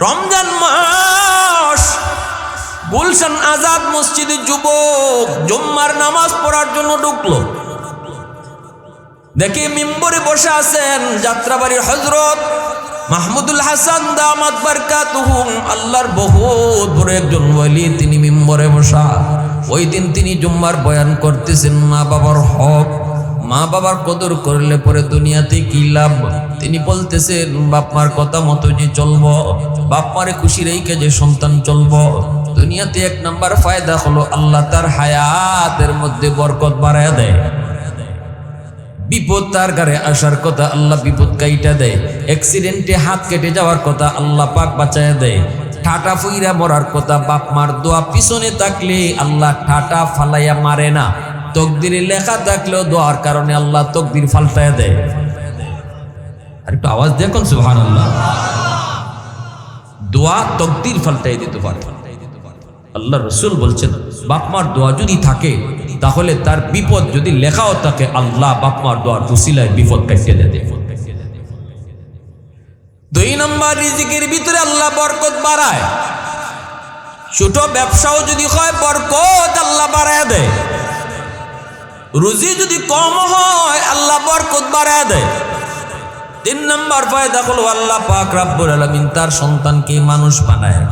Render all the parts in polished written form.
রমজান মাস গুলশান আজাদ মসজিদে যুবক জুম্মার নামাজ পড়ার জন্য ঢুকলো। দেখি মিম্বরে বসে আছেন যাত্রাবাড়ির হযরত মাহমুদুল হাসান দামাত বারকাতুহুম, আল্লাহর বহুত বড় একজন ওয়ালি। তিনি মিম্বরে বসা। ওই দিন তিনি জুম্মার বয়ান করতেছেন মা বাবার হক, মা বাবার কদর করলে পরে দুনিয়াতে কি লাভ। তিনি বলতেছেন বাপমার কথা মতো যে চলবো, বাপমারে খুশি রেখে যে সন্তান চলবো, দুনিয়াতে এক নাম্বার ফায়দা হলো আল্লাহ তার হায়াতের মধ্যে বরকত বাড়ায় দেয়। বিপদ তার ঘরে আসার কথা আল্লাহ বিপদ কাইটা দেয়। অ্যাক্সিডেন্টে হাত কেটে যাওয়ার কথা আল্লাহ পাক বাঁচায় দেয়। ঠাটা ফুইরা মরার কথা বাপ মার দোয়া পিছনে থাকলে আল্লাহ ঠাটা ফালাইয়া মারে না। তকদিরে লেখা থাকলেও দোয়ার কারণে আল্লাহ তকদির ফালতায় দেয়। আর একটু আওয়াজ দেখুন সুবহানাল্লাহ। দোয়া তকদির ফালতাই দিতে পারে। আল্লাহ রসুল বলছেন বাপমার দোয়া যদি থাকে তাহলে তার বিপদ যদি লেখাও থাকে আল্লাহ বাপমার দোয়ার উসিলায় বিপদ কাটিয়ে দেয়। দুই নম্বর, রিজিকের ভিতরে আল্লাহ বরকত বাড়ায়। ছোট ব্যবসাও যদি হয় বরকত আল্লাহ বাড়ায় দেয়। রুজি যদি কম হয় আল্লাহ বরকত বাড়ায় দেয়। তিন নম্বর ফায়দা হলো আল্লাহ পাক রব্বুল আলামিন তার সন্তানকে মানুষ বানায়।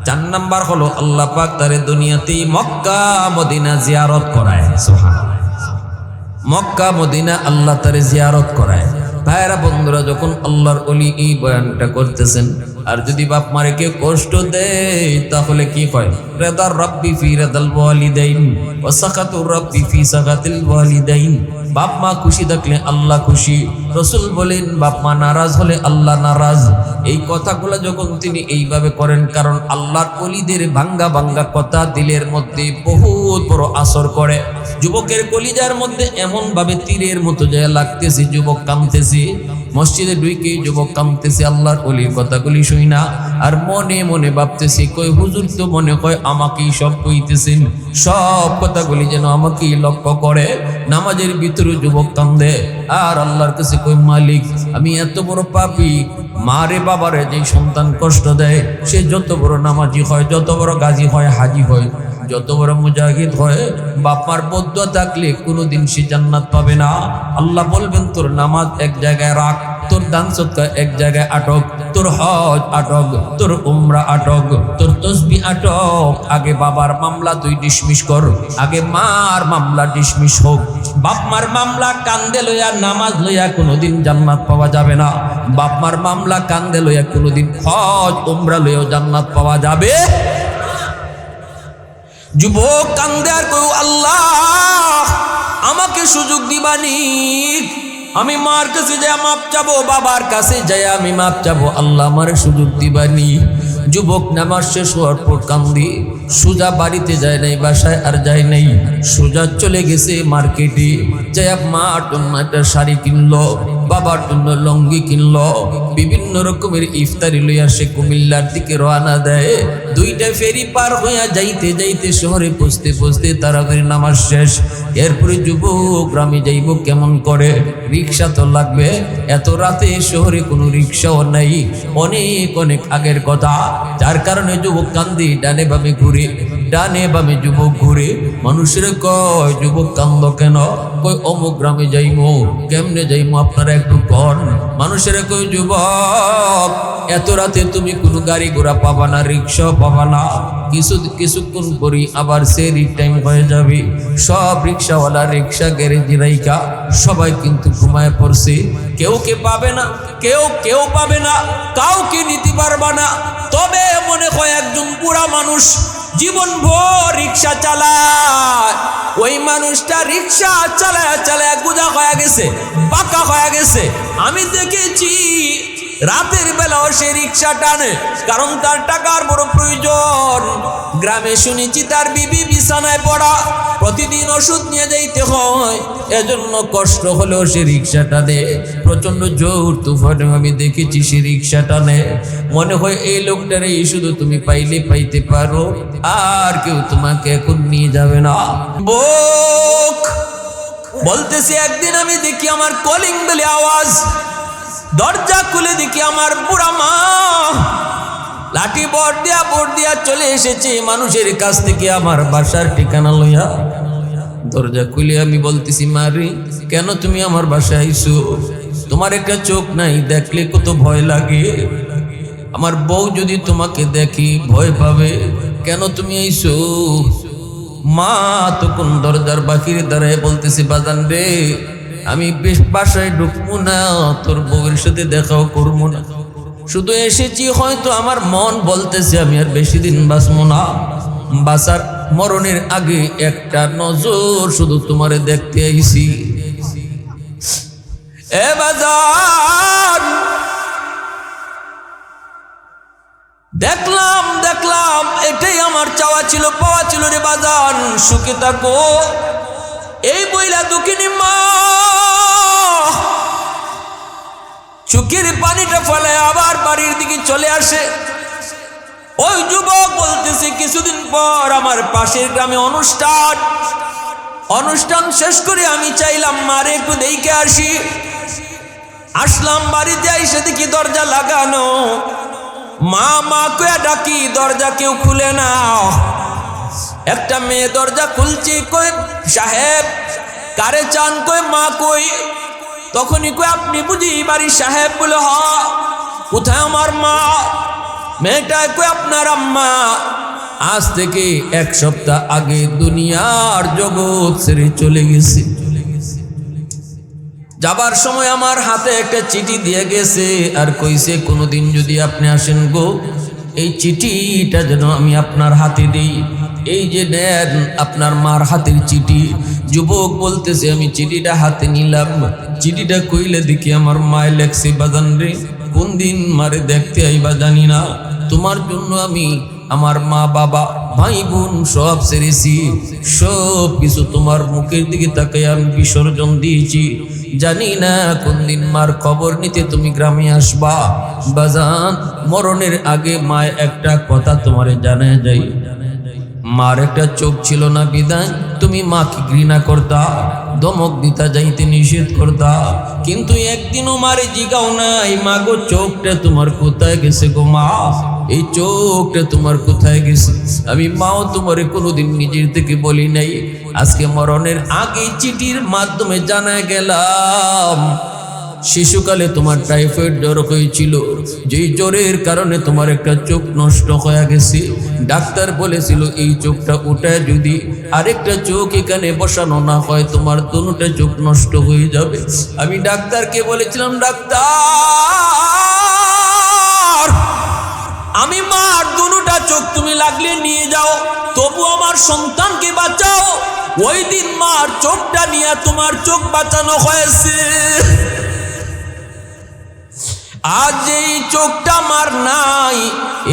চার নাম্বার হলো আল্লাহ পাক তারে দুনিয়াতে মক্কা মদিনা জিয়ারত করায়। সুবহানাল্লাহ। মক্কা মদিনা আল্লাহ তারে জিয়ারত করায়। ভাইরা বন্ধুরা, যখন আল্লাহর ওলি এই বয়ানটা করতেছেন, আর যদি বাপ মারে কেউ কষ্ট দেয় তাহলে কি হয়? রেদার রাব্বি ফি রেদাল ওয়ালিদাইন ওয়া সাকাতুর রাব্বি ফি সাকাতিল ওয়ালিদাইন। বাপ মা খুশি থাকলে আল্লাহ খুশি। রসুল বলেন বাপ মা নারাজ হলে আল্লাহ নারাজ। এই কথাগুলো যখন তিনি এইভাবে করেন, কারণ আল্লাহর ওলিদের ভাঙ্গা ভাঙ্গা কথা দিলের মধ্যে বহুত বড় আসর করে। যুবকের কলিজার মধ্যে এমন ভাবে তীরের মতো যায় লাগতেছে, যুবক কাঁদতেছে। মসজিদে ঢুকে যুবক কাঁদতেছে আল্লাহর ওলির কথাগুলি শুই না, আর মনে মনে ভাবতেছে কই হুজুর তো মনে হয় আমাকেই সব কইতেছেন, সব কথাগুলি যেন আমাকেই লক্ষ্য করে। নামাজের ভিতরে যুবক কান্দে আর আল্লাহর কাছে কই মালিক আমি এত বড় পাপী, মারে বাবারে যে সন্তান কষ্ট দেয়, সে যত বড় নামাজি হয়, যত বড় গাজী হয়, হাজি হয়, যত বড় মুজাহিদ হয়, বাপার বদুয়া থাকলে কোনোদিন সে জান্নাত পাবে না। আল্লাহ বলবেন তোর নামাজ এক জায়গায় রাখ, তোর দান সদকা এক জায়গায় আটক, তোর হজ আটক, তোর উমরা আটক, তোর তসবিহ আটক। আগে বাবার মামলা তুই ডিসমিস কর, আগে মার মামলা ডিসমিস হোক। বাপ মার মামলা কান্দে লইয়া নামাজ লইয়া কোনোদিন জান্নাত পাওয়া যাবে না। বাপ মার মামলা কান্দে লইয়া কোনোদিন হজ উমরা লইয়াও জান্নাত পাওয়া যাবে। যুবক কান্দে আর কই আল্লাহ আমাকে সুযোগ দিবানি, আমি মার কাছে যাই মাপ চাবো, বাবার কাছে যাই আমি মাপ চাবো, আল্লাহ আমার সুযোগ দিবানি। যুবক নামাজ শেষ হওয়ার পর কান্দি সোজা বাড়িতে যায় নাই, বাসায় আর যায় নাই, সোজা চলে গেছে মার্কেটে। যাই মার জন্য একটা শাড়ি কিনলো, বাবার জন্য লঙ্গি কিনলো, বিভিন্ন রকমের ইফতারি লইয়া সে কুমিল্লার দিকে রওনা দেয়। দুইটা ফেরি পার হইয়া যাইতে যাইতে শহরে পৌঁছতে পৌঁছতে তারাবির নামাজ শেষ। এরপরে যুবক গ্রামে যাইব কেমন করে, রিক্সা তো লাগবে। এত রাতে শহরে কোনো রিক্সাও নাই, অনেক অনেক আগের কথা। যার কারণে যুবক কান্দি ডানে বামে ঘুরে, ডানে বামে যুবক ঘুরে। মানুষের কয় যুবক কান্দ কেন? কই অমুক গ্রামে যাইমো, কেমনে যাইমো আপনারা একটু কন। মানুষের কই যুবক এত রাতে তুমি কোনো গাড়ি ঘোড়া পাবা না, রিক্সাও পাবা না, কিছুক্ষণ করি আবার সেরি টাইম হয়ে যাবে। সব রিক্সাওয়ালা রিক্সা গ্যারেজ রাইকা সবাই কিন্তু ঘুমায় পড়ছে। কেউ পাবে না, কেউ পাবে না, কাউকে নিতে পারবা না। তবে মনে হয় একজন বুড়া মানুষ জীবন ভর রিক্সা চালায়, ওই মানুষটা রিক্সা চালায় চালায় গুজা হয়ে গেছে, বাঁকা হয়ে গেছে। আমি দেখেছি রাতের বেলাও সে রিক্সা টানে, কারণ তার টাকার বড় প্রয়োজন। গ্রামে শুনেছি তার বিবি বিছানায় পড়া, প্রতিদিন ওষুধ নিয়ে যাইতে হয়, এজন্য কষ্ট হলেও সে রিক্সা টানে। প্রচন্ড জোর তুফানে আমি দেখেছি সে রিক্সা টানে। মনে হয় এই লোকটারে শুধু তুমি পাইলে পাইতে পারো, আর কেউ তোমাকে এখন নিয়ে যাবে না। বলতেছি একদিন আমি দেখি আমার কলিং বেলে আওয়াজ, দরজা খুলে দেখি আমার বুড়া মা লাঠি বর দিয়া চলে এসেছে মানুষের কাছ থেকে আমার বাসার ঠিকানা লইয়া। দরজা খুলে আমি বলতেছি, মারি কেন তুমি আমার বাসায় আইছো? তোমার একটা চোখ নাই, দেখলে কত ভয় লাগে। আমার বউ যদি তোমাকে দেখি ভয় পাবে, কেন তুমি আইছো? মা তখন দরজার বাকিরে দাঁড়ায় বলতেছে, বাজান রে, আমি বেশ বাসায় ঢুকবো না, তোর বউয়ের সাথে দেখাও করবো না, শুধু এসেছি হয়তো আমার মন বলতেছে আমি আর বেশি দিন বাঁচবো না, বাঁচার মরণের আগে একটা নজর শুধু তোমারে দেখতে আইছি। এ বাজান, দেখলাম এটাই আমার চাওয়া ছিল, পাওয়া ছিল রে বাজান, সুখে থাকো। এই বইলা দুঃখিনী মা চোখের পানিটা ফেলে আবার বাড়ির দিকে চলে আসে। ওই যুবক বলতেছে, কিছুদিন পর আমার পাশের গ্রামে অনুষ্ঠান শেষ করে আমি চাইলাম মারে একটু দেখে আসি। আসলাম বাড়িতে, এসে দেখি দরজা লাগানো। মা কয়ে ডাকি, দরজা কেউ খুলে না। একটা মেয়ে দরজা খুলছে, কই সাহেব কারে চান? কই মা কই? তখনই কই, আপনি বুঝি বাড়ির সাহেব? বলে হ। কোথায় আমার মা? মেয়েটা কই, আপনার আম্মা আজ থেকে 1 সপ্তাহ আগে দুনিয়ার জগৎ ছেড়ে চলে গেছে। যাবার সময় আমার হাতে একটা চিঠি দিয়ে গেছে, আর কইছে কোনোদিন যদি আপনি আসেন গো, এই চিঠিটা যেন আমি আপনার হাতে দিই। এই যে নেন আপনার মার হাতের চিঠি। যুবক বলতেছে, আমি চিঠিটা হাতে নিলাম, চিঠিটা কইলে দেখি আমার মায় লেখছে, বাজান রে, কোন দিন মারে দেখতে আইবা জানি না, তোমার জন্য আমি আমার মা বাবা ভাই বোন সব ছেড়েছি, সব কিছু তোমার মুখের দিকে তাকাই আমি বিসর্জন দিয়েছি। জানি না কোন দিন মার খবর নিতে তুমি গ্রামে আসবা। বাজান, মরণের আগে মায় একটা কথা তোমারে জানায় যাই, মার একটা চোখ ছিল না বিদায় তুমি মাকে ঘৃণা করতা, ধমক দিতা, যাইতে নিষেধ করতা, কিন্তু একদিনও মারে জিগাও নাই, মা গো চোখটা তোমার কোথায় গেছে গো মা, এই চোখটা তোমার কোথায় গেছে? আমি মাও তোমারে কোনোদিন নিজের থেকে বলি নাই, আজকে মরণের আগে চিঠির মাধ্যমে জানা গেলাম শিশুকালে তোমার টাইফয়েড জ্বর হয়েছিল, যেই জ্বরের কারণে তোমার একটা চোখ নষ্ট হয়ে গেছে। ডাক্তার বলেছিল এই চোখটা উঠায় যদি আরেকটা চোখ এখানে বসানো না হয় তোমার দুটোটা চোখ নষ্ট হয়ে যাবে। আমি ডাক্তারকে বলেছিলাম, ডাক্তার আমি মার দুটোটা চোখ তুমি লাগলে নিয়ে যাও, তবু আমার সন্তানকে বাঁচাও। ওই দিন মার চোখটা নিয়ে তোমার চোখ বাঁচানো হয়েছে। আজ এই চোখটা আমার নাই,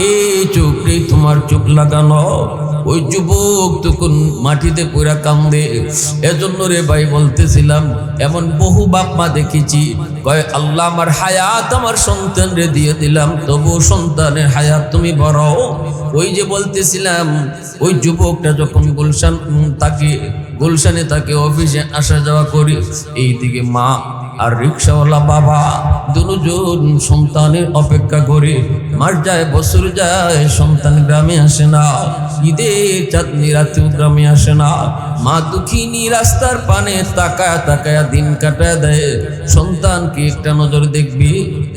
এই চোখটাই তোমার চোখ লাগানো। ওই যুবক তখন মাটিতে পুরা কান্দে। এজন্য রে ভাই বলতেছিলাম, এমন বহু বাপ মা দেখেছি কয় আল্লাহ আমার হায়াত আমার সন্তান রে দিয়ে দিলাম, তবু সন্তানের হায়াত তুমি বড়। ওই যে বলতেছিলাম, ওই যুবকটা যখন গুলশানে তাকে অফিসে আসা যাওয়া করি, এইদিকে মা আর রিক্সাওয়ালা বাবা দুজন সন্তানের অপেক্ষা করে, মাস যায় বছর যায়, সন্তান গ্রামে আসে না, ঈদের চাঁদনি রাতেও গ্রামে আসে না। মা দুঃখিনী রাস্তার পানে তাকায়া তাকায়া দিন কাটায় দেয়, সন্তানকে একটা নজর দেখবি।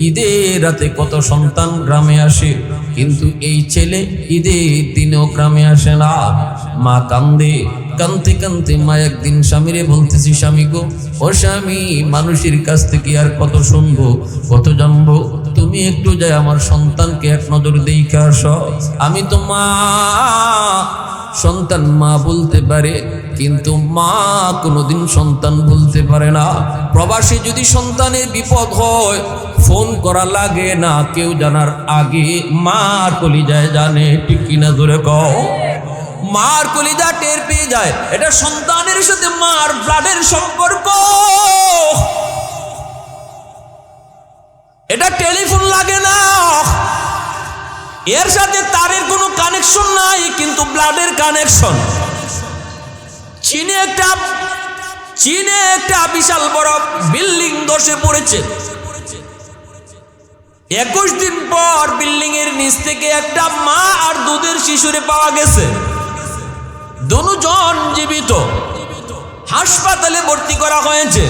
ঈদের রাতে কত সন্তান গ্রামে আসে, কিন্তু এই ছেলে ঈদের দিনেও গ্রামে আসে না। মা কান্দে, কানতে কানতে মা একদিন স্বামীরে বলতেছি, স্বামী গো, ও স্বামী, মানুষের কাছ থেকে আর কত শুনবো, কত জানবো, তুমি একটু যাই আমার সন্তানকে এক নজর দেখে আসো। আমি তো মা, সন্তান মা বলতে পারে, কিন্তু মা কোনোদিন সন্তান বলতে পারে না। প্রবাসী যদি সন্তানের বিপদ হয় ফোন করা লাগে না, কেউ জানার আগে মার কলিজায় জানে, ঠিক কিনা ধরে কও? মার কলিজা টের পেয়ে যায়, এটা সন্তানের সাথে মার ব্লাডের সম্পর্ক, এটা টেলিফোন লাগে না, এর সাথে তারের কোনো কানেকশন নাই, কিন্তু ব্লাডের কানেকশন। চীনে একটা বিশাল বড় বিল্ডিং ধসে পড়েছে, 21 দিন পর বিল্ডিং এর নিচ থেকে একটা মা আর দুধের শিশুরে পাওয়া গেছে, দুজন জীবিত। হাসপাতালে ভর্তি করা হয়েছে।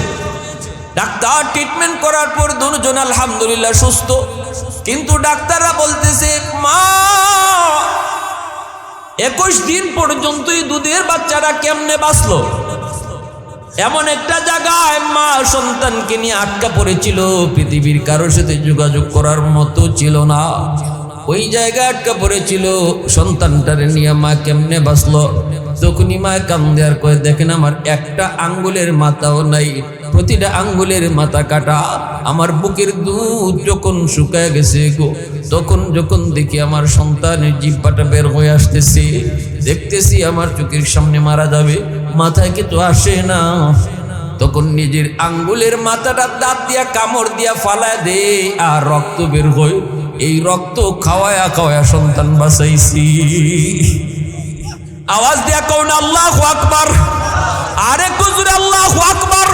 ডাক্তার ট্রিটমেন্ট করার পর দুজন আলহামদুলিল্লাহ সুস্থ, কিন্তু ডাক্তাররা বলতেছে মা 21 দিন পর্যন্তই দুধের বাচ্চারা কেমনে বাঁচলো? এমন একটা জায়গায় মা সন্তানকে নিয়ে আটকা পড়েছিল, পৃথিবীর কারোর সাথে যোগাযোগ করার মতো ছিল না। ওই জায়গায় আটকা পড়েছিল, সন্তানটারে নিয়ে মা কেমনে বাঁচলো? তখনই মা কান্দে আর কয়ে, দেখেন আমার একটা আঙ্গুলের মাথাও নাই, প্রতিটা আঙ্গুলের মাথা কাটা। আমার বুকের দুধ যখন শুকায় গেছে গো, তখন যখন দেখি আমার সন্তানের জিহ্বাটা বের হয়ে আসতেছে, দেখতেছি আমার চোখের সামনে মারা যাবে, মাথায় কিছু আসে না। তখন নিজের আঙ্গুলের মাথাটা দাঁত দিয়া কামড় দিয়া ফালায় দে, আর রক্ত বের হয়। এই রক্ত খাওয়ায়া খাওয়ায়া সন্তান বাঁচাইছি। আওয়াজ দিয়া কওনা আল্লাহু আকবার। আরে কুজুরে আল্লাহু আকবার।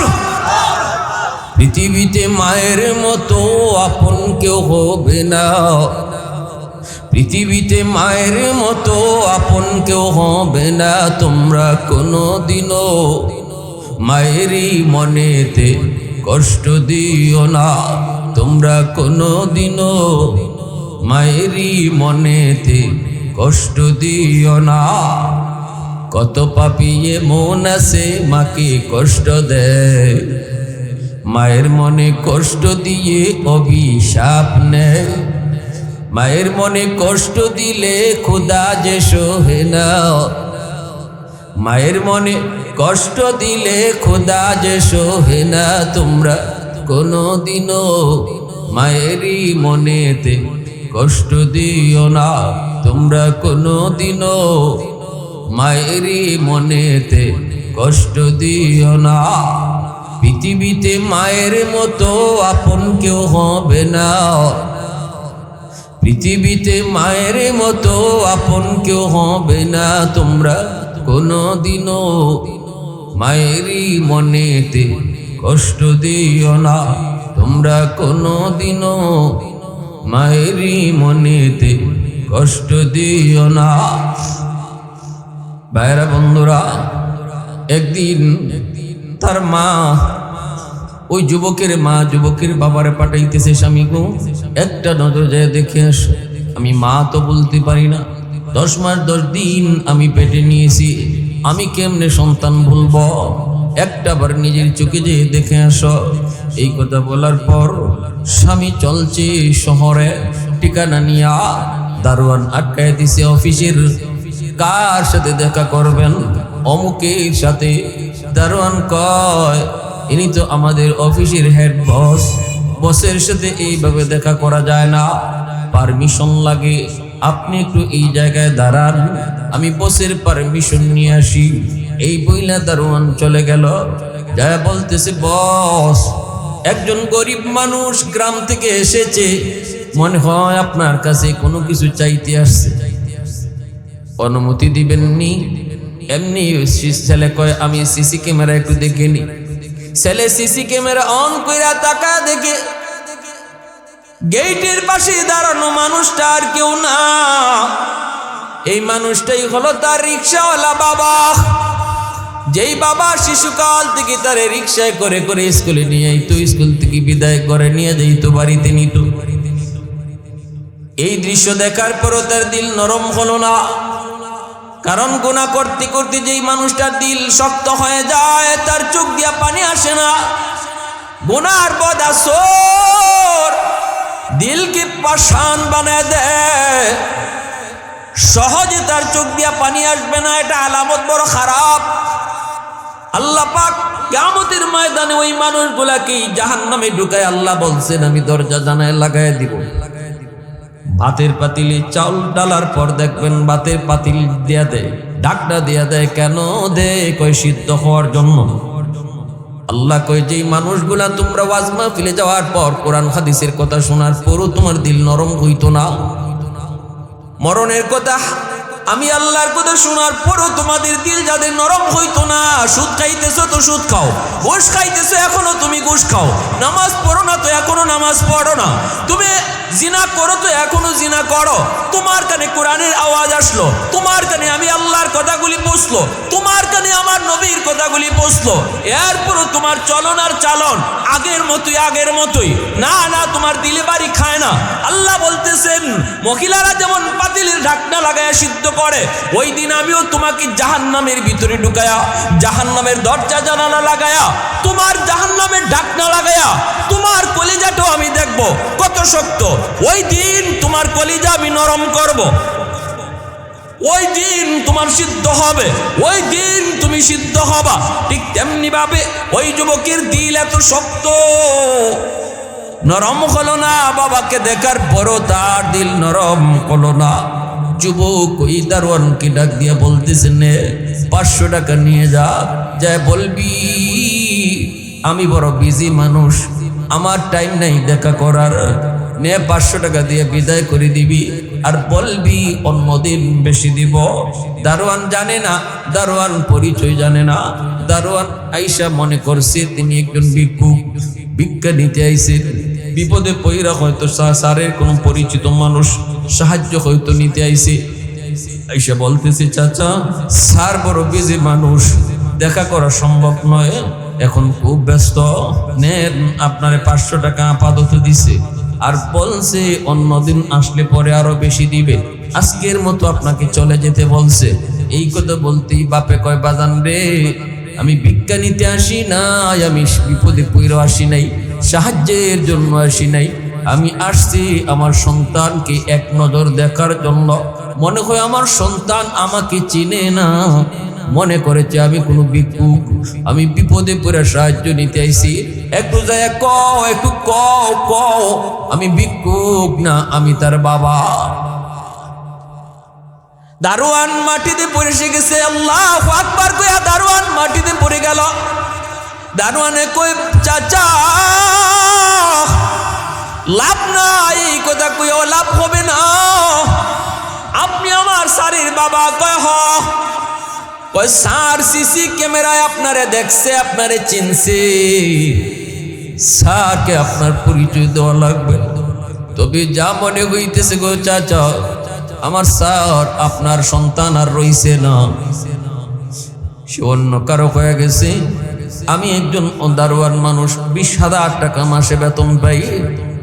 পৃথিবীতে মায়ের মতো আপন কেউ হবে না, পৃথিবীতে মায়ের মতো আপন কেউ হবে না। তোমরা কোনোদিনও মায়েরই মনেতে কষ্ট দিও না, তোমরা কোনোদিনও মায়েরই মনেতে কষ্ট দিও না। কত পাপী এমন আছে মাকে কষ্ট দেয়, মায়ের মনে কষ্ট দিয়ে অভিশাপ নেয়। মায়ের মনে কষ্ট দিলে খোদা যে সহে না, মায়ের মনে কষ্ট দিলে খোদা যে সহে না। তোমরা কোনোদিনও মায়েরই মনেতে কষ্ট দিও না, তোমরা কোনোদিনও মায়েরই মনেতে কষ্ট দিও না। পৃথিবীতে মায়ের মতো আপন কেউ হবে না, পৃথিবীতে মায়ের মতো আপন কেউ হবে না। তোমরা কোনোদিনও মায়েরই মনেতে কষ্ট দিও না, তোমরা কোনোদিনও মায়েরই মনেতে কষ্ট দিও না। ভাইরা বন্ধুরা, একদিন তার মা, ওই যুবকের মা যুবকের বাবারে পাঠাইতেছে, স্বামী গো একটা নজর যায় দেখে আসো। আমি মা তো বলতে পারি না, 10 মাস 10 দিন আমি পেটে নিয়েছি, আমি কেমনে সন্তান ভুলবো? একটাবার নিজের চোখে যে দেখে আসো। এই কথা বলার পর স্বামী চলছে শহরে, ঠিকানা নিয়া দারোয়ান আটকায় দিছে অফিসের। কার সাথে দেখা করবেন? অমুকের সাথে। দারোয়ান কয়, ইনি তো আমাদের অফিসের হেড বস, বসের সাথে এইভাবে দেখা করা যায় না, পারমিশন লাগে, আপনি একটু এই জায়গায় দাঁড়ান, আমি বসের পারমিশন নিয়ে আসি। এই বইলা দারোয়ান চলে গেল। যা বলতেছে, বস একজন গরিব মানুষ গ্রাম থেকে এসেছে, মনে হয় আপনার কাছে কোনো কিছু চাইতে আসছে, অনুমতি দিবেননি? এমনি ছেলে কয়, আমি সিসি ক্যামেরা একটু দেখে নি। ছেলে সিসি ক্যামেরা অন কইরা তাকা দেখে গেটের পাশে দাঁড়ানো মানুষটা আর কেউ না, এই মানুষটাই হলো তার রিক্সাওয়ালা বাবা। যেই বাবা শিশুকাল থেকে তারে রিক্সায় করে করে স্কুলে নিয়ে আইতো, স্কুল থেকে বিদায় করে নিয়ে যাইতো, বাড়িতে নিত। এই দৃশ্য দেখার পরও তার দিল নরম হলো না, কারণ গুনাহ করতে করতে যেই মানুষটার দিল শক্ত হয়ে যায়, তার চোখ দিয়া পানি আসে না। গুনার বদ আসর দিলকে পাষাণ বানায় দেয়, সহজে তার চোখ দিয়া পানি আসবে না, এটা আলামত বড় খারাপ। আল্লাহ পাক কিয়ামতের ময়দানে ওই মানুষগুলাকে জাহান্নামে ঢুকায় আল্লাহ বলছেন, আমি দরজা জানায় লাগায় দিব। ভাতের পাতিলে চাউল ডালার পর দেখবেন ভাতের পাতিল দিয়া দেয়, ঢাকনা দিয়া দেয়। কেন দেয়? কয় সিদ্ধ হওয়ার জন্য। আল্লাহ কয়, যেই মানুষগুলা তোমরা ওয়াজ মাহফিলে যাওয়ার পর কোরআন হাদিসের কথা শোনার পরও তোমার দিল নরম হইতো না, মরণের কথা, আমি আল্লাহর কথা শোনার পরও তোমাদের দিল যাদের নরম হইতো না, সুদ খাইতেছো তো সুদ খাও, ঘুষ খাইতেছো এখনো তুমি ঘুষ খাও, নামাজ পড়ো না তো এখনো নামাজ পড়ো না, তুমি জিনা করো তো এখনো জিনা করো, তোমার কানে কোরআনের আওয়াজ আসলো, তোমার কানে আমি আল্লাহর কথাগুলি পৌঁছলো, তোমার কানে আমার নবীর কথাগুলি পৌঁছলো, এরপরও তোমার চলন আর চালন আগের মতোই না না, তোমার দিলে বাড়ি খায় না। আল্লাহ বলতেছেন মহিলারা যেমন পাতিলের ঢাকনা লাগায়া সিদ্ধ করে, ওই দিন আমিও তোমাকে জাহান্নামের ভিতরে ঢুকায়া, জাহান্নামের দরজা জানালা লাগায়া, তোমার জাহান্নামের ঢাকনা লাগায়া তোমার কলিজাটাও আমি দেখব কত শক্ত। ওই দিন তোমার কলিজা আমি নরম করব, ওই দিন তোমার সিদ্ধ হবে, ওই দিন তুমি সিদ্ধ হবা। ঠিক তেমনি ভাবে ওই যুবকের দিল এত শক্ত নরম হলো না, বাবাকে দেখার পরও তার দিল নরম হলো না। যুবক ওই দারোয়ানকে ডাক দিয়ে বলতেছেন, 500 টাকা নিয়ে যা বলবি আমি বড় বিজি মানুষ, আমার টাইম নাই দেখা করার, নে 500 টাকা দিয়ে বিদায় করে দিবি, আর বলবি অন্যদিন বেশি দিব। দারোয়ান জানে না, দারোয়ান পরিচয় জানে না। দারোয়ান আইসা মনে করছে তিনি একজন ভিক্ষুক, ভিক্ষা নিতে আইছে, বিপদে পইরা হয়তো স্যারের কোনো পরিচিত মানুষ সাহায্য হয়তো নিতে আইছে। আইসা বলতেছে, চাচা স্যার বড় বিজি মানুষ, দেখা করা সম্ভব নয়, এখন খুব ব্যস্ত, নেন আপনারে 500 টাকা আপাতত দিছে, আর বলছে অন্যদিন আসলে পরে আরো বেশি দিবে, আজকের মতো আপনাকে চলে যেতে বলছে। এই কথা বলতেই বাপে কয়, বাজান রে, আমি ভিক্ষা নিতে আসি নাই, আমি বিপদে পইরা আসি নাই, সাহায্যের জন্য আসি নাই, আমি আসছি আমার সন্তানকে এক নজর দেখার জন্য। মনে হয় আমার সন্তান আমাকে চিনে না, মনে করেছে আমি কোনো ভিক্ষুক, আমি বিপদে পড়ে সাহায্য নিতে আইছি, একটু যায় একটু কও আমি ভিক্ষুক না, আমি তার বাবা। দারোয়ান মাটিতে পড়ে গেছে, আল্লাহু আকবার কইয়া দারোয়ান মাটিতে পড়ে গেল। দারোয়ানে কই, চাচা লাভ নাই, এই কথা কইও লাভ হবে না, আপনি আমার স্যারের বাবা। কয় স্যার সিসি ক্যামেরায় আপনারে দেখছে, আপনারে চিনছে, স্যারকে আপনার পরিচয় দেওয়া লাগবে। তবে যা মনে হইতেছে গো চাচা, আমার স্যার আপনার সন্তান আর রইছে না, সে অন্য কারো হয়ে গেছে। আমি একজন দারোয়ান মানুষ, 20,000 টাকা মাসে বেতন পাই,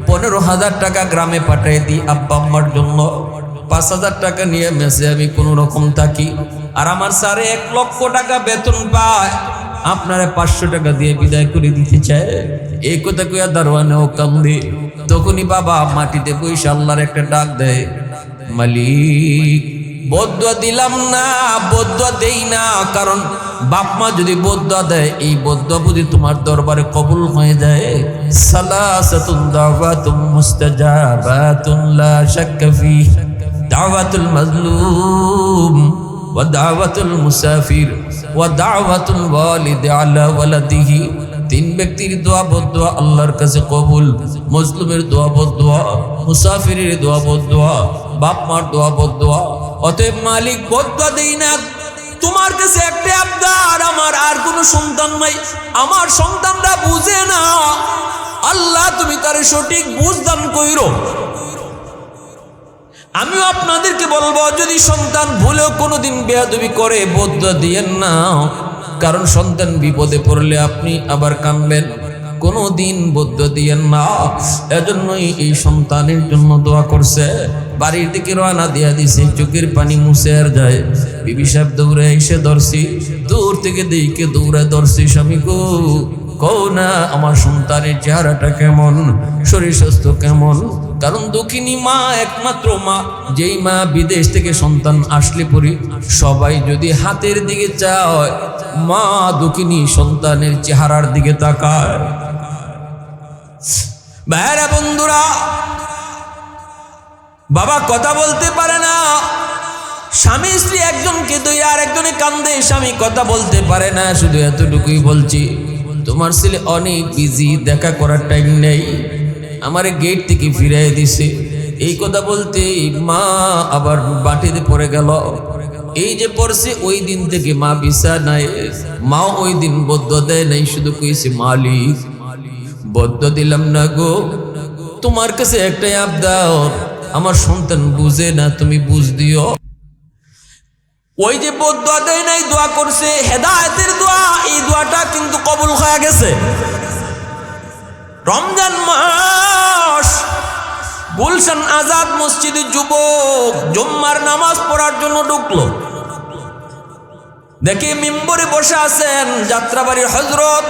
15,000 টাকা গ্রামে পাঠিয়ে দিই আব্বা আম্মার জন্য, 5,000 টাকা নিয়ে মেসে আমি কোনো রকম থাকি, আর আমার স্যারে 1 লক্ষ টাকা বেতন পায়, আপনারা 500 টাকা দিয়ে বিদায় করে দিতে চায়। এই কথা কইয়া দারোয়ানেও কান্দে। তখনই বাবা মাটিতে বসে আল্লাহর একটা ডাক দেয়, মালিক বদুয়া দিলাম না, বদুয়া দেই না, কারণ বাপ মা যদি বদুয়া দেয়, এই বদুয়া বুঝি তোমার দরবারে কবুল হয়ে যায়। সালাসাতুন দাওয়াতুম মুস্তাজাবাতুন লা শাক্কা ফি, দাওয়াতুল মাজলুম ওয়া দাওয়াতুল মুসাফির ওয়া দাওয়াতুল ওয়ালিদ আলা ওয়ালাদিহি। 3 ব্যক্তির দোয়া বদুয়া আল্লাহর কাছে কবুল, মজলুমের দোয়া বদুয়া, মুসাফিরের দোয়া বদুয়া, বাপ মার দোয়া বদুয়া। অতএব মালিক বদুয়া দেই না, তোমার কাছে একটা আবদার, আমার আর কোনো সন্তান নাই, আমার সন্তানরা বুঝে না, আল্লাহ তুমি তার সঠিক বুঝ দান কইরো। আমিও আপনাদেরকে বলবো, যদি সন্তান ভুলেও কোনোদিন বেয়াদবি করে বদুয়া দিয়েন না, কারণ সন্তান বিপদে পড়লে আপনি আবার কাঁদবেন, কোনোদিন বদুয়া দিয়েন না। এজন্যই এই সন্তানের জন্য দোয়া করছে। বাড়ির দিকে রওনা দিয়া দিছে, চোখের পানি মুছে আর যায়। বিবি সাহেব দৌড়ে এসে ধরছি, দূর থেকে দেখে দৌড়ে ধরছি, স্বামী গো কও না আমার সন্তানের চেহারাটা কেমন, শরীর স্বাস্থ্য কেমন। কারণ দক্ষিণী মা একমাত্র মা, যেই মা বিদেশ থেকে সন্তান আসলে পরি সবাই যদি হাতের দিকে চায়, মা দক্ষিণী সন্তানের চেহারার দিকে তাকায়। ভাইরা বন্ধুরা, বাবা কথা বলতে পারে না, স্বামী স্ত্রী একজনকে দুই আর একজনে কান্দে, স্বামী কথা বলতে পারে না। শুধু এতটুকুই বলছি, তোমার ছেলে অনেক বিজি, দেখা করার টাইম নেই, আমার গেট থেকে ফিরাই দিছে। এই কথা বলতে মা আবার বাটিতে পড়ে গেল। এই যে পড়ছে, ওই দিন থেকে মা বিছানায়, মা ওই দিন বদুয়া দেয় নাই, শুধু কইছে মালিক বদুয়া দিলাম না গো, তোমার কাছে একটাই আবদার, আমার সন্তান বুঝে না, তুমি বুঝ দিও। ওই যে দোয়া দেয় নাই, দোয়া করছে হেদায়েতের দোয়া, এই দোয়াটা কিন্তু কবুল হয়ে গেছে। রমজান মাস, গুলশান আজাদ মসজিদে যুবক জুম্মার নামাজ পড়ার জন্য ঢুকলো। দেখি মিম্বরে বসে আছেন যাত্রাবাড়ির হযরত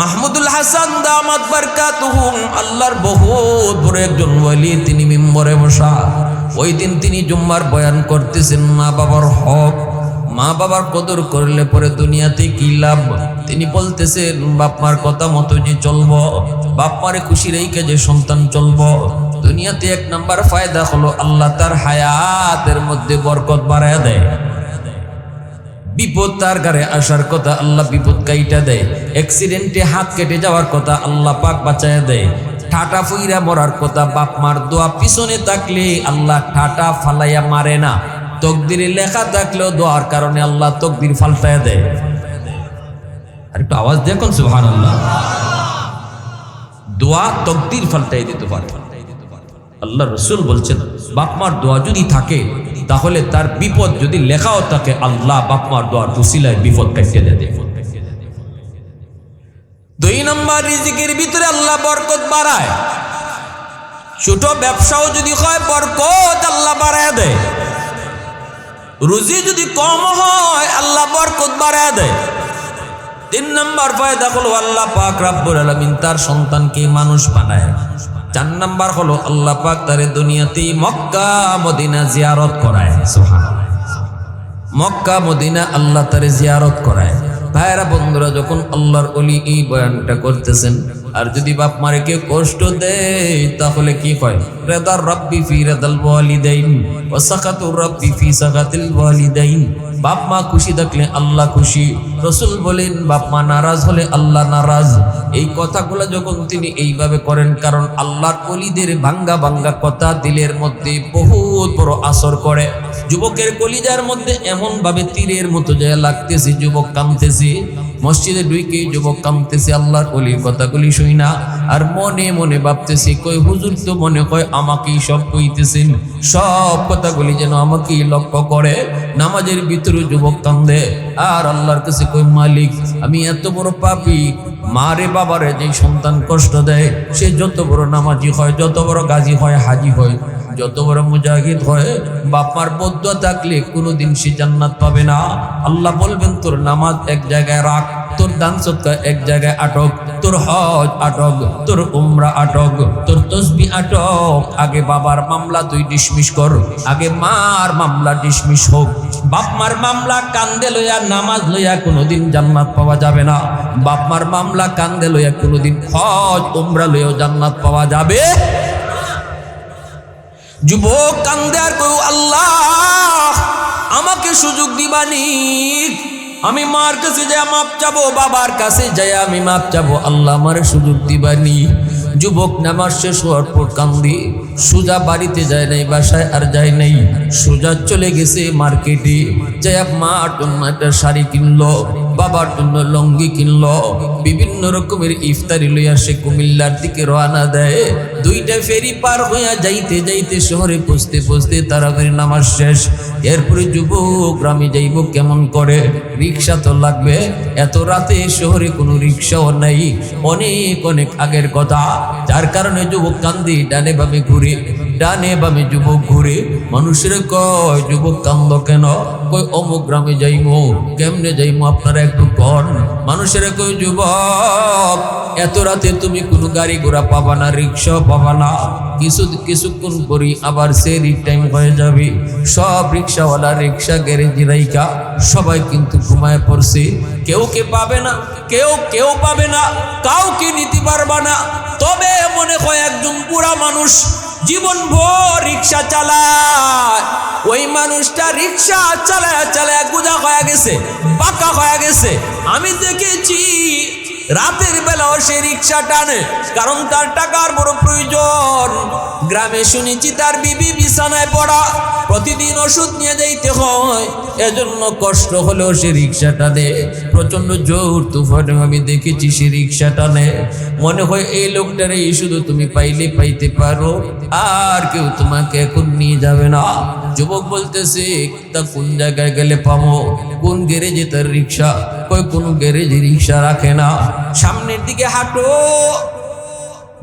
মাহমুদুল হাসান দামাত বারকাতুহুম, আল্লাহর বহুত বড় একজন ওয়ালি, তিনি মিম্বরে বসা। ওই দিন তিনি জুম্মার বয়ান করতেছেন মা বাবার হক, মা বাবার কদর করলে পরে দুনিয়াতে কি লাভ। তিনি বলতেছেন বাপ মার কথা মতো যে চলবো, বাপ মারে খুশি রেখে যে সন্তান চলবো, দুনিয়াতে এক নাম্বার ফায়দা হলো আল্লাহ তার হায়াতের মধ্যে বরকত বাড়ায় দেয়। বিপদ তার ঘরে আসার কথা, আল্লাহ বিপদ কাইটা দেয়। অ্যাক্সিডেন্টে হাত কেটে যাওয়ার কথা, আল্লাহ পাক বাঁচায় দেয়। ঠাটা ফুইরা মরার কথা, বাপ মার দোয়া পিছনে থাকলে আল্লাহ ঠাটা ফালাইয়া মারে না। তকদিরে লেখা থাকলেও দোয়ার কারণে আল্লাহ তকদির ফাল্টায় দেয়। আর একটু আওয়াজ দেখুন সুবহানাল্লাহ। দোয়া তকদির ফাল্টাই দিতে পারে। আল্লাহ রসুল বলছেন বাপমার দোয়া যদি থাকে তাহলে তার বিপদ যদি লেখাও থাকে, আল্লাহ বাপমার দোয়ার উসিলায় বিপদ কাটিয়ে দেয়। 2 নম্বর, রিজিকের ভিতরে আল্লাহ বরকত বাড়ায়। ছোট ব্যবসাও যদি হয় বরকত আল্লাহ বাড়ায় দেয়। রুজি যদি কম হয় আল্লাহ বরকত বাড়ায় দেয়। 3 নম্বর ফায়দা হলো আল্লাহ পাক রব্বুল আলামিন তার সন্তানকে মানুষ বানায়। 4 নম্বর হলো আল্লাহ পাক তারে দুনিয়াতে মক্কা মদিনা জিয়ারত করায়। সুবহানাল্লাহ। মক্কা মদিনা আল্লাহ তারে জিয়ারত করায়। ভাইরা বন্ধুরা, যখন আল্লাহর ওলি এই বয়ানটা করতেছেন, আর যদি বাপ মারে কেউ কষ্ট দেয় তাহলে কি কয়? রেদার রব্বি ফি রেদাল ওয়ালিদাইন ওয়া সাকাতুর রব্বি ফি সাকাতিল ওয়ালিদাইন। বাপ মা খুশি থাকলে আল্লাহ খুশি। রসুল বলেন বাপ মা নারাজ হলে আল্লাহ নারাজ। এই কথাগুলো যখন তিনি এইভাবে করেন, কারণ আল্লাহর ওলিদের ভাঙ্গা ভাঙ্গা কথা দিলের মধ্যে বহুত বড় আসর করে। যুবকের কলিজার মধ্যে এমন ভাবে তীরের মতো যায় লাগতেছে, যুবক কামতেছে। মসজিদে ঢুকে যুবক কামতেছে আল্লাহর ওলির কথাগুলি শুই না, আর মনে মনে ভাবতেছে কই হুজুর তো মনে কয় আমাকেই সব কইতেছেন, সব কথাগুলি যেন আমাকেই লক্ষ্য করে। নামাজের ভিতরে যুবক কান্দে আর আল্লাহর কাছে কই মালিক আমি এত বড় পাপী, মারে বাবারে যে সন্তান কষ্ট দেয়, সে যত বড় নামাজি হয়, যত বড় গাজী হয়, হাজি হয়, যত বড় মুজাহিদ হয়, বাপার বদুয়া থাকলে কোনোদিন সে জান্নাত পাবে না। আল্লাহ বলবেন তোর নামাজ এক জায়গায় রাখ, তোর দান সদকা এক জায়গায় আটক, তোর হজ আটক, তোর উমরা আটক, তোর তসবিহ আটক। আগে বাবার মামলা তুই ডিসমিস কর, আগে মার মামলা ডিসমিস হোক। বাপ মার মামলা কান্দে লইয়া নামাজ লইয়া কোনোদিন জান্নাত পাওয়া যাবে না। বাপ মার মামলা কান্দে লইয়া কোনোদিন হজ উমরা লইয়াও জান্নাত পাওয়া যাবে। যুবক কান্দে আর কই আল্লাহ আমাকে সুযোগ দিবানি, আমি মার কাছে যাই মাপ চাবো, বাবার কাছে যাই আমি মাপ চাবো, আল্লাহ আমার সুযোগ দিবানি। যুবক নামাজ শেষ হওয়ার পর কান্দি, সোজা বাড়িতে যায় নাই, বাসায় আর যায় নাই, সোজা চলে গেছে মার্কেটে। যাই মার জন্য একটা শাড়ি কিনলো, বাবার জন্য লঙ্গি কিনলো, বিভিন্ন রকমের ইফতারি লইয়া সে কুমিল্লার দিকে রওনা দেয়। 2টা ফেরি পার হইয়া যাইতে যাইতে শহরে পৌঁছতে পৌঁছতে তারাবির নামাজ শেষ। এরপরে যুবক গ্রামে যাইব কেমন করে, রিক্সা তো লাগবে। এত রাতে শহরে কোনো রিক্সাও নাই, অনেক অনেক আগের কথা। যার কারণে যুবক কান্দি, ডানে বামে ঘুরে, ডানে বামে যুবক ঘুরে। মানুষের কয় যুবক কান্দ কেন? কই অমুক গ্রামে যাইমো। কেমনে যাইমো আপনারা একটু কন। মানুষের কই যুবক এত রাতে তুমি কোনো গাড়ি ঘোড়া পাবা না, রিক্সাও পাবা না। কিছুক্ষণ পরই আবার সেরি টাইম হয়ে যাবে। সব রিক্সাওয়ালা রিক্সা গ্যারেজে রাইকা সবাই কিন্তু ঘুমায় পড়ছে। কেউ পাবে না, কেউ পাবে না, কাউকে নিতে পারবা না। তবে মনে হয় একজন বুড়া মানুষ জীবন ভর রিক্সা চালায়, ওই মানুষটা রিক্সা চালায় চালায় গুজা হয়ে গেছে, পাকা হয়ে গেছে। আমি দেখেছি রাতের বেলাও সে রিক্সা টানে, কারণ তার টাকার বড় প্রয়োজন। গ্রামে শুনেছি তার বিবি বিছানায় পড়া, প্রতিদিন ওষুধ নিয়ে যাইতে হয়, এজন্য কষ্ট হলেও সে রিক্সা টানে। প্রচন্ড জোর তুফানে আমি দেখেছি সে রিক্সা টানে। মনে হয় এই লোকটারে শুধু তুমি পাইলে পাইতে পারো, আর কেউ তোমাকে এখন নিয়ে যাবে না। যুবক বলতেছে, তা কোন জায়গায় গেলে পাবো? কোন গ্যারেজে তার রিক্সা? কই কোন গ্যারেজে রিক্সা রাখে না। সামনের দিকে হাঁটো,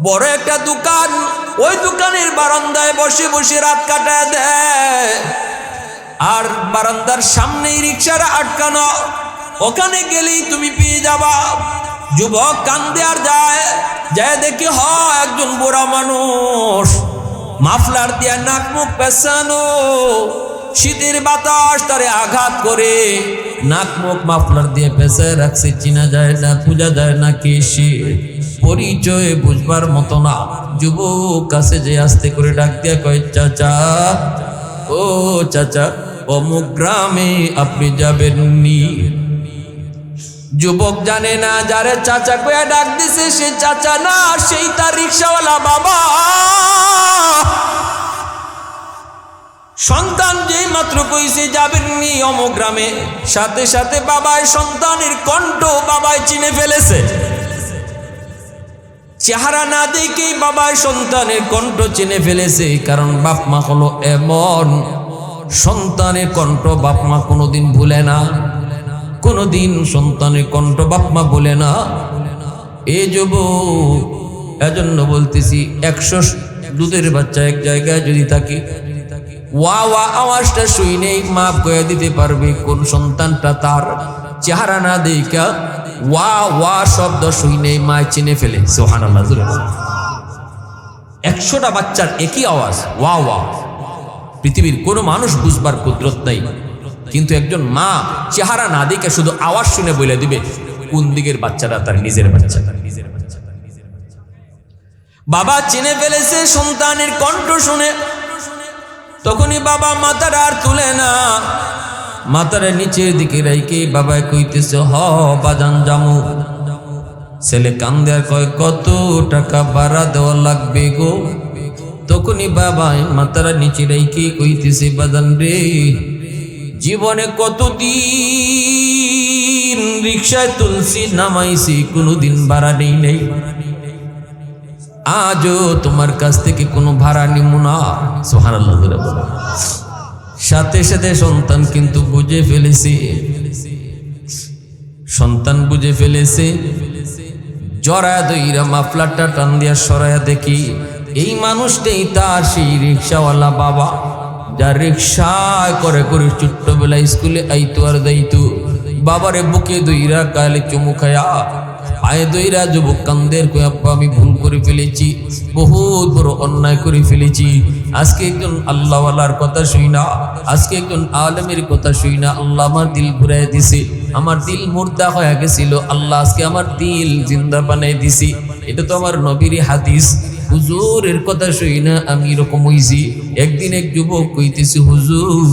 বড় একটা দোকান, ওই দোকানের বারান্দায় বসে বসে রাত কাটায় দেয়। আর বারান্দার সামনেই রিক্সার আটকানো, ওখানে গেলেই তুমি পেয়ে যাবা। যুবক কান্দে আর যায় দেখি একজন বুড়া মানুষ, মাফলার দিয়া নাক মুখ পেছানো, শীতের বাতাস তারে আঘাত করে, নাক মুখ মাফলার দিয়ে পেঁচায় রাখছে। চিনা যায় না, বোঝা যায় না কে সে, পরিচয় বুঝবার মতো না। যুবক কাছে যে আস্তে করে ডাক দিয়া কয়, চাচা, ও চাচা, অমুক গ্রামে আপনি যাবেননি? যুবক জানে না যারে চাচা কয়া ডাক দিছে সে চাচা না, সেই তার রিক্সাওয়ালা বাবা। সন্তান যেই মাত্র কইছে যাবেননি অমুক গ্রামে, সাথে সাথে বাবায় সন্তানের কণ্ঠ বাবায় চিনে ফেলেছে। চেহারা না দেখেই বাবায় সন্তানের কণ্ঠ চিনে ফেলেছে, কারণ বাপ মা হলো এমন, সন্তানের কণ্ঠ বাপ মা কোনোদিন ভুলে না, কোনোদিন সন্তানের কণ্ঠ বাপ মা ভুলে না। এই যুবক, এজন্য বলতেছি 100 দুধের বাচ্চা এক জায়গায় যদি থাকে, ওয়া ওয়া আওয়াজটা শুনেই মাপ করে দিতে পারবে কোন সন্তানটা তার। চেহারা না দেখা ওয়া ওয়া শব্দ শুনেই মা চিনে ফেলে। সুবহানাল্লাহ। 100টা বাচ্চার একই আওয়াজ, ওয়া ওয়া। পৃথিবীর কোনো মানুষ বুঝবার কুদরত নাই, কিন্তু একজন মা চেহারা না দেখে শুধু আওয়াজ শুনে বলে দিবে কোন দিকের বাচ্চাটা তার নিজের বাচ্চা। বাবা চিনে ফেলেছে সন্তানের কণ্ঠ শুনে। তখনই বাবা মাথার আর তুলে না, মাথার নিচের দিকে রাইকে বাবায় কইতেছে, হ বাজান জামু। ছেলে কান্দে আর কয়, কত টাকা ভাড়া দেওয়া লাগবে গো? তখনই বাবা মাথার নিচে রাইকে কইতেছে, বাজান রে, জীবনে কতদিন রিক্সায় তুলছি নামাইছি, কোনোদিন ভাড়া নেই নেই, আজও তোমার কাছ থেকে কোনো ভাড়া নিব না। সুবহানাল্লাহ। সাথে সাথে সন্তান কিন্তু বুঝে ফেলেছে, সন্তান বুঝে ফেলেছে। জড়ায়া দইরা মাফলারটা টান দিয়া সরায়া দেখি এই মানুষটাই তার সেই রিক্সাওয়ালা বাবা, যার রিক্সায় করে করে ছোট্টবেলায় স্কুলে আইতো আর যাইতো। বাবারে বুকে দইরা গালে চুমু খায়া পায়ে দইরা যুবক কান্দের কই, আব্বা আমি ভুল করে ফেলেছি, বহুত বড় অন্যায় করে ফেলেছি। আজকে একজন আল্লাহওয়ালার কথা শুই না, আজকে একজন আলেমের কথা শুই না, আল্লাহ আমার দিল ঘুরাই দিছে। আমার দিল মুর্দা হয়ে গেছিল, আল্লাহ আজকে আমার দিল জিন্দা বানাই দিছি। এটা তো আমার নবীর হাদিস। হুজুরের কথা শুই না আমি এরকম হইছি। একদিন এক যুবক কইতেছি, হুজুর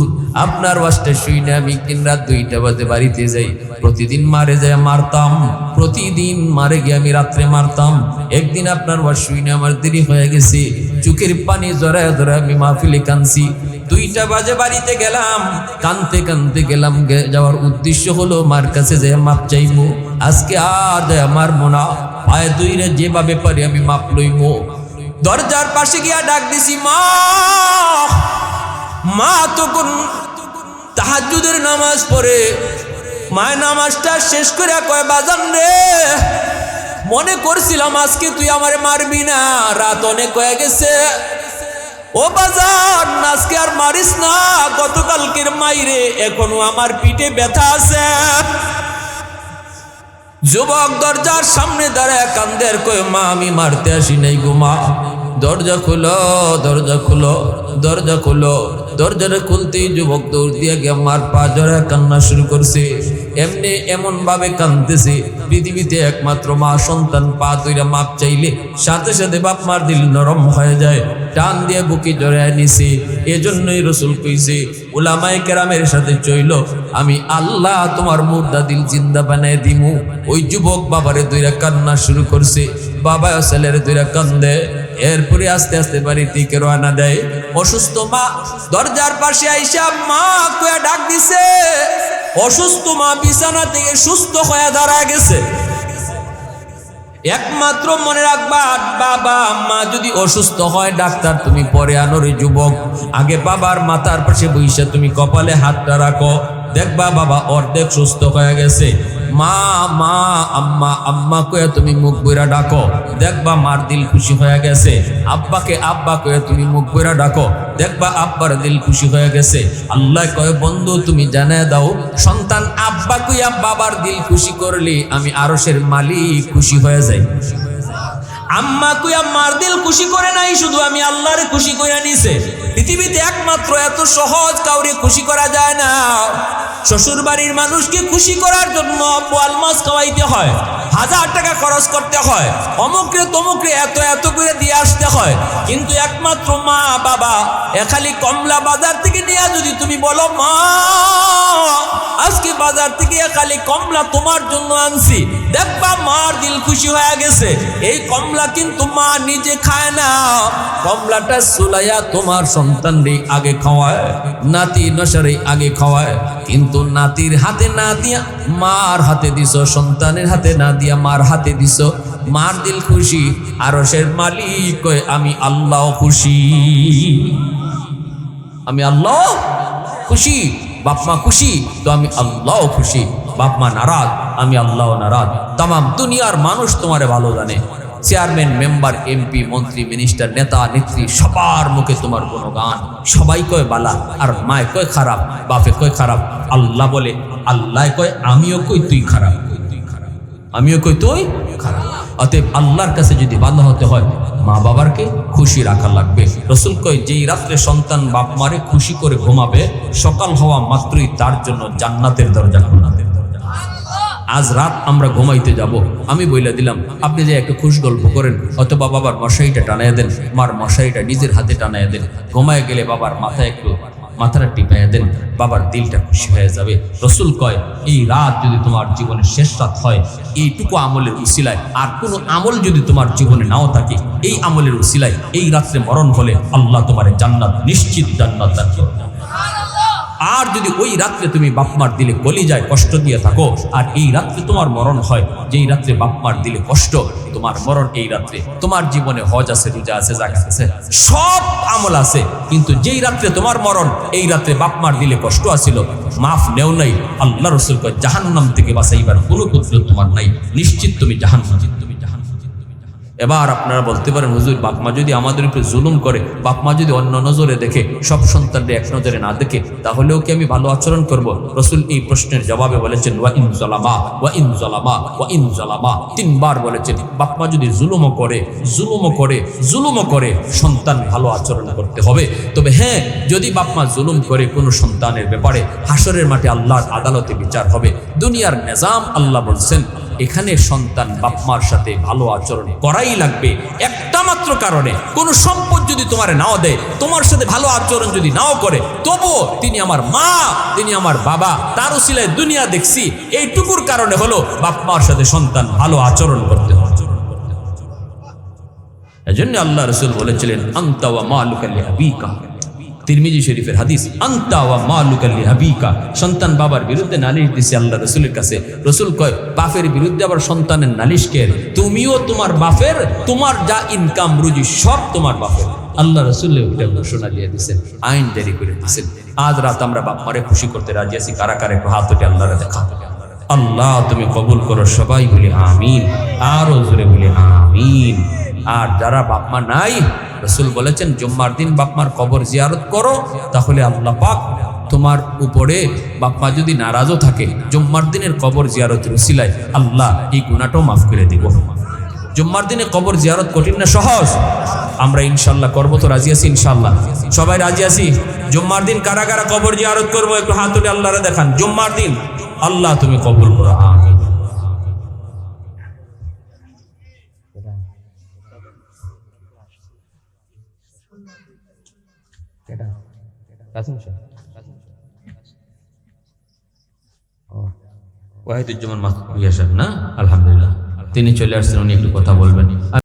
আপনার ওয়াজটা শুই না আমি দিন রাত 2টা বাজে বাড়িতে যাই, প্রতিদিন মারে যায় মারতাম, প্রতিদিন মারে গিয়ে আমি রাত্রে মারতাম। একদিন আপনার ওয়াজ শুই না আমার দেরি হয়ে গেছে, চোখের পানি জড়ায় জড়ায় আমি মাহফিলে কাঁদছি। 2টা বাজে বাড়িতে গেলাম, কানতে কানতে গেলাম, যাওয়ার উদ্দেশ্য হলো মার কাছে যে মাপ চাইবো। আজকে আর যায় মারবো না, পায়ে দইরে যেভাবে পারি আমি মাপ লইবো। দরজার পাশে গিয়া ডাক দিছি, মা। মা তখন তাহাজ্জুদের নামাজ পড়ে, মায়ের নামাজটা শেষ করে কয়, বাজান রে, মনে করছিলাম আজকে তুই আমারে মারবি না, রাত অনেক হয়ে গেছে। ও বাজান, আজকে আর মারিস না, গতকালকের মাইরে এখনো আমার পিঠে ব্যথা আছে। যুবক দরজার সামনে দাঁড়ায় কান্দের কয়, মা আমি মারতে আসি নাই গো মা, দরজা খুলো, দরজা খুলো, দরজা খুলো। দরজাটা খুলতেই যুবক দৌড় দিয়ে গিয়ে মার পা জড়ায় কান্না শুরু করছে। এমনি এমন ভাবে কাঁদতেছে পৃথিবীতে একমাত্র মা সন্তান পা তৈরা মাপ চাইলে সাথে সাথে বাপ মার দিল নরম হয়ে যায়, টান দিয়ে বুকে জড়ায় নিছে। এজন্যই রাসূল কইছে উলামায়ে কেরামের সাথে চইল, আমি আল্লাহ তোমার মুর্দা দিল জিন্দা বানায় দিমু। ওই যুবক বাবারে দুইরা কান্না শুরু করছে, বাবা ছেলের দুইরা কান্দে। এরপরে আস্তে আস্তে বাড়ি থেকে রওনা দেয়। অসুস্থ মা দরজার পাশে আইসা মা কয়ে ডাক দিছে। অসুস্থ মা বিছানা থেকে সুস্থ হয়ে দাঁড়ায় গেছে। একমাত্র মনে রাখবা, বাবা মা যদি অসুস্থ হয় ডাক্তার তুমি পরে আনো রে যুবক, আগে বাবার মাথার পাশে বইসা তুমি কপালে হাতটা রাখো, দেখবা বাবা অর্ধেক সুস্থ হয়ে গেছে। মা মা আম্মা আম্মা কয়ে তুমি মুখ বইরা ডাকো, দেখবা মার দিল খুশি হয়ে গেছে। আব্বাকে আব্বা কয়ে তুমি মুখ বইরা ডাকো, দেখবা আব্বার দিল খুশি হয়ে গেছে। আল্লাহ কয়ে বন্ধু তুমি জানায় দাও, সন্তান আব্বা কইয়া বাবার দিল খুশি করলি আমি আরশের মালিক খুশি হয়ে যাই। আম্মা কইয়া মার দিল খুশি করে নাই, শুধু আমি আল্লাহরে খুশি করে নিছে। পৃথিবীতে একমাত্র এত সহজ কাউরে খুশি করা যায় না। শ্বশুর বাড়ির মানুষকে খুশি করার জন্য বোয়াল মাছ খাওয়াইতে হয়, 1000 টাকা খরচ করতে হয়, অমুকরে তমুকরে এত এত করে দিয়ে আসতে হয়। কিন্তু একমাত্র মা বাবা খালি কমলা বাজার থেকে নিয়ে যদি তুমি বলো মা আজকে বাজার থেকে খালি কমলা তোমার জন্য আনছি, দেখবা মার দিল খুশি হয়ে গেছে। এই কমলা কিন্তু মা নিজে খায় না, কমলাটা সুলাইয়া তোমার সন্তানরে আগে খাওয়ায়, নাতি নশারে আগে খাওয়ায়। কিন্তু নাতির হাতে না দিয়া মার হাতে দিছ, সন্তানের হাতে না দিয়া মার হাতে দিছ, মার দিল খুশি। আরশের মালিক কয় আমি আল্লাহ খুশি, আমি আল্লাহ খুশি। বাপ মা খুশি তো আমি আল্লাহ খুশি, বাপ মা নারাজ আমি আল্লাহ নারাজ। তাম দুনিয়ার মানুষ তোমারে ভালো জানে, চেয়ারম্যান মেম্বার এমপি মন্ত্রী মিনিস্টার নেতা নেত্রী সবার মুখে তোমার গুণগান, সবাই কয় বালা, আর মায় কয় খারাপ, বাপে কয় খারাপ। আল্লাহ বলে, আল্লাহ কয় আমিও কই তুই খারাপ, আমিও কই তুই খারাপ। অতএব আল্লাহর কাছে যদি বাধা হতে হয় মা বাবারকে খুশি রাখা লাগবে। রাসূল কয় যেই রাত্রে সন্তান বাপ মারে খুশি করে ঘুমাবে, সকাল হওয়া মাত্রই তার জন্য জান্নাতের দরজা খোলা। আজ রাত আমরা ঘুমাইতে যাব, আমি বইলা দিলাম আপনি যে একটা খুশ গল্প করেন, অথবা বাবার মশারিটা টানাইয়া দেন, মার মশারিটা নিজের হাতে টানাইয়া দেন, ঘুমায় গেলে বাবার মাথায় একটু মাথাটা টিপাইয়া দেন, বাবার দিলটা খুশি হয়ে যাবে। রাসূল কয় এই রাত যদি তোমার জীবনের শেষ রাত হয়, এইটুকু আমলের উসিলায়, আর কোনো আমল যদি তোমার জীবনে নাও থাকে, এই আমলের উসিলায় এই রাত্রে মরণ হলে আল্লাহ তোমার জান্নাত, নিশ্চিত জান্নাত দান করবে। আর যদি ওই রাত্রে তুমি বাপমার দিলে কলিজায় কষ্ট দিয়ে থাকো, আর এই রাত্রে তোমার মরণ হয়, যেই রাত্রে বাপমার দিলে কষ্ট, তোমার মরণ এই রাত্রে। তোমার জীবনে হজ আছে, রোজা আছে, যাকাত আছে, সব আমল আছে, কিন্তু যেই রাত্রে তোমার মরণ, এই রাত্রে বাপমার দিলে কষ্ট আসিল, মাফ নেও নাই। আল্লাহ রাসূল কয় জাহান্নাম থেকে বাঁচাইবার কোনো কুদরত তোমার নাই, নিশ্চিত তুমি জাহান্নাম। এবার আপনারা বলতে পারেন হুজুর বাপমা যদি আমাদের উপরে জুলুম করে, বাপমা যদি অন্য নজরে দেখে, সব সন্তানদের এক নজরে না দেখে, তাহলেও কি আমি ভালো আচরণ করব? রাসূল এই প্রশ্নের জবাবে বলেছেন ওয়া ইন যালামা ওয়া ইন যালামা ওয়া ইন যালামা, 3 বার বলেছেন। বাপমা যদি জুলুমও করে, জুলুমও করে, জুলুমও করে, সন্তান ভালো আচরণ করতে হবে। তবে হ্যাঁ, যদি বাপমা জুলুম করে কোনো সন্তানের ব্যাপারে, হাসরের মাঠে আল্লাহর আদালতে বিচার হবে। দুনিয়ার নিজাম আল্লাহ বলছেন এখানে সন্তান বাপমার সাথে ভালো আচরণ করাই লাগবে। একটা মাত্র কারণে, কোন সম্পদ যদি তোমার নাও দেয়, তোমার সাথে ভালো আচরণ যদি নাও করে, তবুও তিনি আমার মা, তিনি আমার বাবা, তার উসিলায় দুনিয়া দেখছি, এইটুকুর কারণে হলো বাপমার সাথে সন্তান ভালো আচরণ করতে হবে। এজন্য আল্লাহ রাসূল বলেছিলেন আনতা ওয়া মালুকা লিআবিকা, তিরমিজি শরীফের হাদিস, আনতা ওয়া মালুকা লিআবিকা। সন্তান বাবার বিরুদ্ধে নালিশ দিছে আল্লাহ রাসূলের কাছে। রাসূল কয় বাপের বিরুদ্ধে আবার সন্তানের নালিশ কে? তুমিও তোমার বাপের, তোমার যা ইনকাম রুজি সব তোমার বাপের। আল্লাহ রাসূল এটা ঘোষণা দিয়ে দিয়েছেন, আইন জারি করে দিয়েছেন। আজ রাত আমরা বাপ মারে খুশি করতে রাজি আছি, কারা কারা একটু হাত উঠে আল্লাহরে দেখা। আল্লাহ তুমি কবুল করো, সবাই বলি আমিন, আরো জোরে বলি আমিন। আর যারা বাপমা নাই, রাসূল বলেছেন জুম্মার দিন বাপমার কবর জিয়ারত করো, তাহলে আল্লাহ পাক তোমার উপরে, বাপমা যদি নারাজও থাকে, জুম্মার দিনের কবর জিয়ারতের উসিলায় আল্লাহ এই গুনাহটাও মাফ করে দিব। জুম্মার দিনে কবর জিয়ারত কঠিন না সহজ? আমরা ইনশাআল্লাহ করবো তো, রাজি আছি ইনশাআল্লাহ? সবাই রাজি আছি? জুম্মার দিন কারা কারা কবর জিয়ারত করবো একটু হাত তুলে আল্লাহরে দেখান। জুম্মার দিন আল্লাহ তুমি কবুল করো, আমিন। ওয়াহিদুজ্জামান মাসুদ সাহেব না, আলহামদুলিল্লাহ তিনি চলে আসছেন, উনি একটু কথা বলবেন।